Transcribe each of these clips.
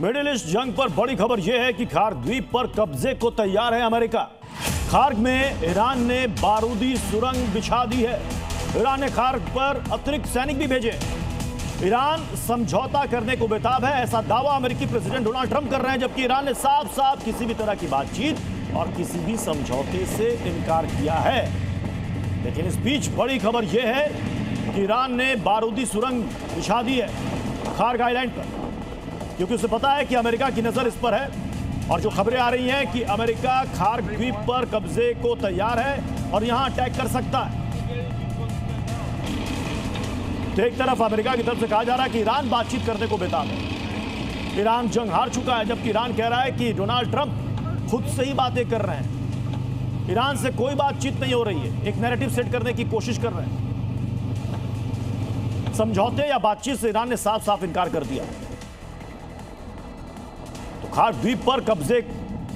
Middle east जंग पर बड़ी खबर यह है कि खार्ग द्वीप पर कब्जे को तैयार है अमेरिका। खार्ग में ईरान ने बारूदी सुरंग बिछा दी है। ईरान ने खार्ग पर अतिरिक्त सैनिक भी भेजे। ईरान समझौता करने को बेताब है, ऐसा दावा अमेरिकी प्रेसिडेंट डोनाल्ड ट्रंप कर रहे हैं, जबकि ईरान ने साफ साफ किसी भी तरह की बातचीत और किसी भी समझौते से इनकार किया है। लेकिन इस बीच बड़ी खबर यह है कि ईरान ने बारूदी सुरंग बिछा दी है खार्ग आइलैंड पर, क्योंकि उसे पता है कि अमेरिका की नजर इस पर है। और जो खबरें आ रही हैं कि अमेरिका खार्ग द्वीप पर कब्जे को तैयार है और यहां अटैक कर सकता है। तो एक तरफ अमेरिका की तरफ से कहा जा रहा है कि ईरान बातचीत करने को बेताब है, ईरान जंग हार चुका है, जबकि ईरान कह रहा है कि डोनाल्ड ट्रंप खुद से ही बातें कर रहे हैं, ईरान से कोई बातचीत नहीं हो रही है, एक नैरेटिव सेट करने की कोशिश कर रहे हैं। समझौते या बातचीत से ईरान ने साफ साफ इनकार कर दिया। तो खार्ग द्वीप पर कब्जे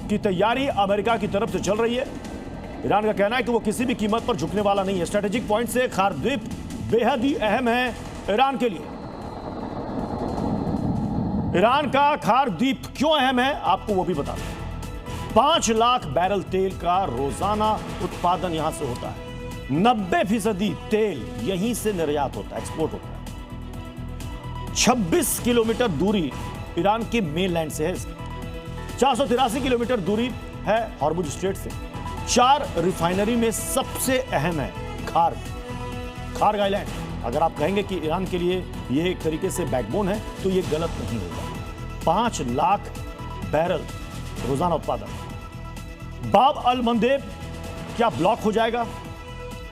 की तैयारी अमेरिका की तरफ से चल रही है। ईरान का कहना है कि वो किसी भी कीमत पर झुकने वाला नहीं है। स्ट्रेटेजिक पॉइंट से खार्ग द्वीप बेहद ही अहम है ईरान के लिए। ईरान का खार्ग द्वीप क्यों अहम है, आपको वो भी बता दें। 5 लाख बैरल तेल का रोजाना उत्पादन यहां से होता है। 90% तेल यहीं से निर्यात होता है, एक्सपोर्ट होता है। 26 किलोमीटर दूरी ईरान के मेनलैंड से है। 483 किलोमीटर दूरी है हॉर्मुज स्ट्रेट से। 4 रिफाइनरी में सबसे अहम है खार्ग आइलैंड। अगर आप कहेंगे कि ईरान के लिए यह एक तरीके से बैकबोन है, तो यह गलत नहीं होगा। 5 लाख बैरल रोजाना उत्पादन। बाब अल मंदेब क्या ब्लॉक हो जाएगा?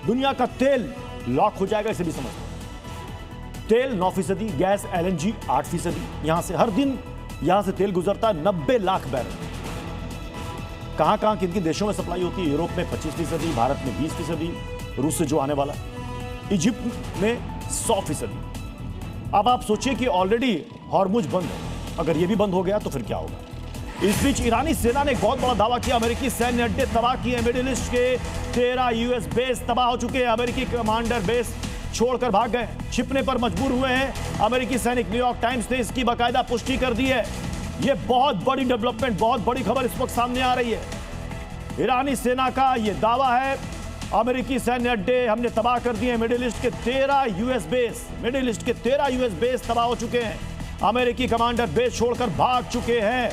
दुनिया का तेल लॉक हो जाएगा, इसे भी समझते हैं। तेल 9%, गैस LNG 8%। यहां से हर दिन यहां से तेल गुजरता है 90 लाख बैरल। कहां कहां किन किन देशों में सप्लाई होती है? यूरोप में 25%, भारत में 20%, रूस से जो आने वाला, इजिप्ट में 100%। अब आप सोचिए कि ऑलरेडी हॉर्मुज बंद है, अगर यह भी बंद हो गया तो फिर क्या होगा? इस बीच ईरानी सेना ने एक बहुत बड़ा दावा किया। अमेरिकी सैन्य अड्डे तबाह किए। मिडिल ईस्ट के 13 US बेस तबाह हो चुके हैं। अमेरिकी कमांडर बेस छोड़कर भाग गए, छिपने पर मजबूर हुए हैं अमेरिकी सैनिक। न्यूयॉर्क टाइम्स ने इसकी बाकायदा पुष्टि कर दी है। यह बहुत बड़ी डेवलपमेंट, बहुत बड़ी खबर इस वक्त सामने आ रही है। ईरानी सेना का यह दावा है, अमेरिकी सैन्य अड्डे हमने तबाह कर दिए। मिडिल ईस्ट के 13 US बेस तबाह हो चुके हैं। अमेरिकी कमांडर बेस छोड़कर भाग चुके हैं।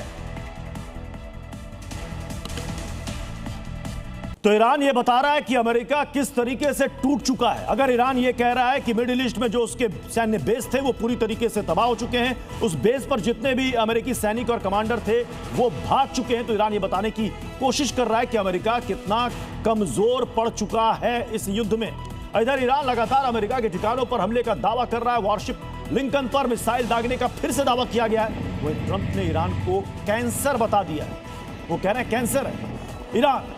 तो ईरान यह बता रहा है कि अमेरिका किस तरीके से टूट चुका है। अगर ईरान यह कह रहा है कि मिडिल ईस्ट में जो उसके सैन्य बेस थे वो पूरी तरीके से तबाह हो चुके हैं, उस बेस पर जितने भी अमेरिकी सैनिक और कमांडर थे वो भाग चुके हैं, तो ईरान यह बताने की कोशिश कर रहा है कि अमेरिका कितना कमजोर पड़ चुका है इस युद्ध में। इधर ईरान लगातार अमेरिका के ठिकानों पर हमले का दावा कर रहा है। वॉरशिप लिंकन पर मिसाइल दागने का फिर से दावा किया गया है। वहीं ट्रंप ने ईरान को कैंसर बता दिया है। वो कह रहे हैं कैंसर है ईरान।